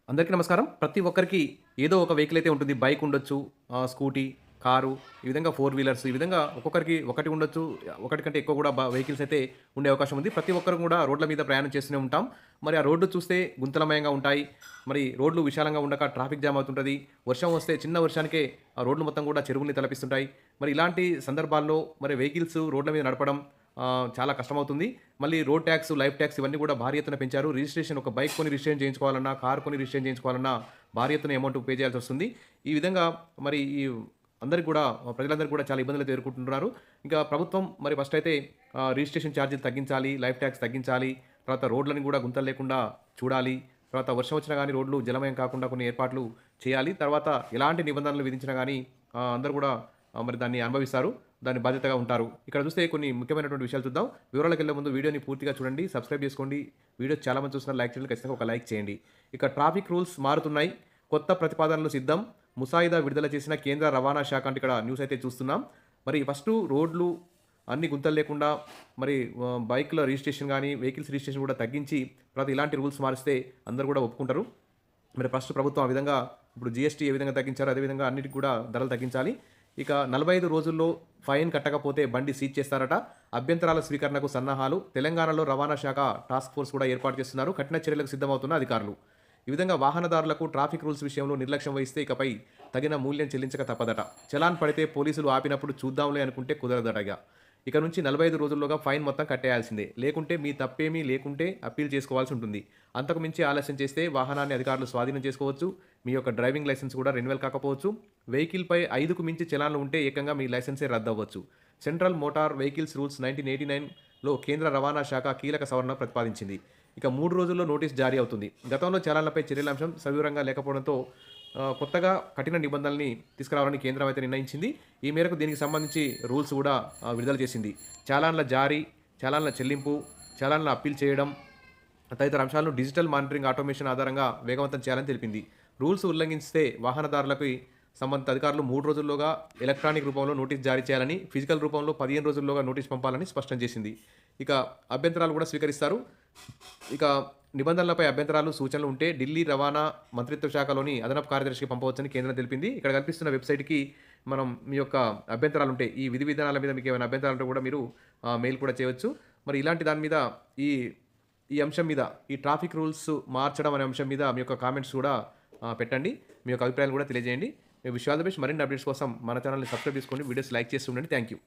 అందరికీ నమస్కారం. ప్రతి ఒక్కరికి ఏదో ఒక వెహికల్ అయితే ఉంటుంది. బైక్ ఉండొచ్చు, స్కూటీ, కారు, ఈ విధంగా ఫోర్ వీలర్స్, ఈ విధంగా ఒక్కొక్కరికి ఒకటి ఉండొచ్చు. ఒకటి కంటే ఎక్కువ కూడా వెహికల్స్ అయితే ఉండే అవకాశం ఉంది. ప్రతి ఒక్కరు కూడా రోడ్ల మీద ప్రయాణం చేస్తూనే ఉంటాం. మరి ఆ రోడ్డు చూస్తే గుంతలమయంగా ఉంటాయి. మరి రోడ్లు విశాలంగా ఉండక ట్రాఫిక్ జామ్ అవుతుంటది. వర్షం వస్తే చిన్న వర్షానికే ఆ రోడ్లు మొత్తం కూడా చెరువుల్ని తలపిస్తుంటాయి. మరి ఇలాంటి సందర్భాల్లో మరి వెహికల్స్ రోడ్ల మీద నడపడం చాలా కష్టమవుతుంది. మళ్ళీ రోడ్ ట్యాక్స్, లైఫ్ ట్యాక్స్ ఇవన్నీ కూడా భారీ ఎత్తున పెంచారు. రిజిస్ట్రేషన్ ఒక బైక్ కొని రిజిస్ట్రేషన్ చేయించుకోవాలన్నా, కార్ కొని రిజిస్ట్రేషన్ చేయించుకోవాలన్నా భారీ ఎత్తున అమౌంట్ పే చేయాల్సొస్తుంది. ఈ విధంగా మరి ఈ అందరికి కూడా ప్రజలందరికీ కూడా చాలా ఇబ్బందులైతే ఎదుర్కొంటున్నారు. ఇంకా ప్రభుత్వం మరి ఫస్ట్ అయితే రిజిస్ట్రేషన్ ఛార్జీలు తగ్గించాలి, లైఫ్ ట్యాక్స్ తగ్గించాలి. తర్వాత రోడ్లని కూడా గుంతలు లేకుండా చూడాలి. తర్వాత వర్షం వచ్చినా గానీ రోడ్లు జలమయం కాకుండా కొన్ని ఏర్పాట్లు చేయాలి. తర్వాత ఎలాంటి నిబంధనలు విధించినా గానీ అందరూ కూడా మరి దాన్ని అనుభవిస్తారు. దాని బాధ్యతగా ఉంటారు. ఇక్కడ చూస్తే కొన్ని ముఖ్యమైనటువంటి విషయాలు చూద్దాం. వివరాలకెళ్ళే ముందు వీడియోని పూర్తిగా చూడండి. సబ్స్క్రైబ్ చేసుకోండి. వీడియో చాలా మంది చూస్తున్నారు. లైక్ చేయండి. ఖచ్చితంగా ఒక లైక్ చేయండి. ఇక ట్రాఫిక్ రూల్స్ మారుతున్నాయి. కొత్త ప్రతిపాదనలు సిద్ధం. ముసాయిదా విడుదల చేసిన కేంద్ర రవాణా శాఖ అంటే ఇక్కడ న్యూస్ అయితే చూస్తున్నాం. మరి ఫస్టు రోడ్లు అన్ని గుంతలు లేకుండా మరి బైక్‌ల రిజిస్ట్రేషన్ గానీ, వెహికల్స్ రిజిస్ట్రేషన్ కూడా తగ్గించి తర్వాత ఇలాంటి రూల్స్ మారిస్తే అందరూ కూడా ఒప్పుకుంటారు. మరి ఫస్ట్ ప్రభుత్వం ఆ విధంగా ఇప్పుడు జీఎస్టీ ఏ విధంగా తగ్గించారో అదేవిధంగా అన్నిటికి కూడా ధరలు తగ్గించాలి. ఇక 45 రోజుల్లో ఫైన్ కట్టకపోతే బండి సీజ్ చేస్తారట. అభ్యంతరాల స్వీకరణకు సన్నాహాలు. తెలంగాణలో రవాణా శాఖ టాస్క్ ఫోర్స్ కూడా ఏర్పాటు చేస్తున్నారు. కఠిన చర్యలకు సిద్ధమవుతున్న అధికారులు. ఈ విధంగా వాహనదారులకు ట్రాఫిక్ రూల్స్ విషయంలో నిర్లక్ష్యం వహిస్తే ఇకపై తగిన మూల్యం చెల్లించక తప్పదట. చలాన్ పడితే పోలీసులు ఆపినప్పుడు చూద్దాంలే అనుకుంటే కుదరదట ఇక. ఇక నుంచి 45 రోజుల్లోగా ఫైన్ మొత్తం కట్టేయాల్సిందే. లేకుంటే మీ తప్పేమీ లేకుంటే అప్పీల్ చేసుకోవాల్సి ఉంటుంది. అంతకు మించి ఆలస్యం చేస్తే వాహనాన్ని అధికారులు స్వాధీనం చేసుకోవచ్చు. మీ యొక్క డ్రైవింగ్ లైసెన్స్ కూడా రెన్యువల్ కాకపోవచ్చు. వెహికల్‌పై 5కు మించి చలాన్లు ఉంటే ఏకంగా మీ లైసెన్సే రద్దవ్వచ్చు. సెంట్రల్ మోటార్ వెహికల్స్ రూల్స్ 1989లో కేంద్ర రవాణా శాఖ కీలక సవరణ ప్రతిపాదించింది. ఇక 3 రోజుల్లో నోటీస్ జారీ అవుతుంది. గతంలో చలాన్లపై చర్యల అంశం సవివరంగా లేకపోవడంతో కొత్తగా కఠిన నిబంధనల్ని తీసుకురావాలని కేంద్రం అయితే నిర్ణయించింది. ఈ మేరకు దీనికి సంబంధించి రూల్స్ కూడా విడుదల చేసింది. చలాన్ల జారీ, చలాన్ల చెల్లింపు, చలాన్ల అప్పీల్ చేయడం తదితర అంశాలను డిజిటల్ మానిటరింగ్ ఆటోమేషన్ ఆధారంగా వేగవంతం చేయాలని తెలిపింది. రూల్స్ ఉల్లంఘిస్తే వాహనదారులకి సంబంధిత అధికారులు 3 రోజుల్లోగా ఎలక్ట్రానిక్ రూపంలో నోటీస్ జారీ చేయాలని, ఫిజికల్ రూపంలో 15 రోజుల్లోగా నోటీస్ పంపాలని స్పష్టం చేసింది. ఇక అభ్యంతరాలు కూడా స్వీకరిస్తారు. ఇక నిబంధనలపై అభ్యంతరాలు, సూచనలు ఉంటే ఢిల్లీ రవాణా మంత్రిత్వ శాఖలోని అదనపు కార్యదర్శికి పంపవచ్చని కేంద్రం తెలిపింది. ఇక్కడ కనిపిస్తున్న వెబ్‌సైట్‌కి మనం మీ యొక్క అభ్యంతరాలుంటే, ఈ విధి విధానాల మీద మీకు ఏమైనా అభ్యంతరాలుంటే కూడా మీరు మెయిల్ కూడా చేయవచ్చు. మరి ఇలాంటి దాని మీద ఈ ఈ అంశం మీద ఈ ట్రాఫిక్ రూల్స్ మార్చడం అనే అంశం మీద మీ యొక్క కామెంట్స్ కూడా పెట్టండి. మీ యొక్క అభిప్రాయాలు కూడా తెలియజేయండి. Wish you all the best. మరిన్ని అప్డేట్స్ కోసం మన ఛానల్‌ని సబ్స్క్రైబ్ చేసుకోండి. వీడియోస్ లైక్ చేస్తూ ఉండండి. Thank you.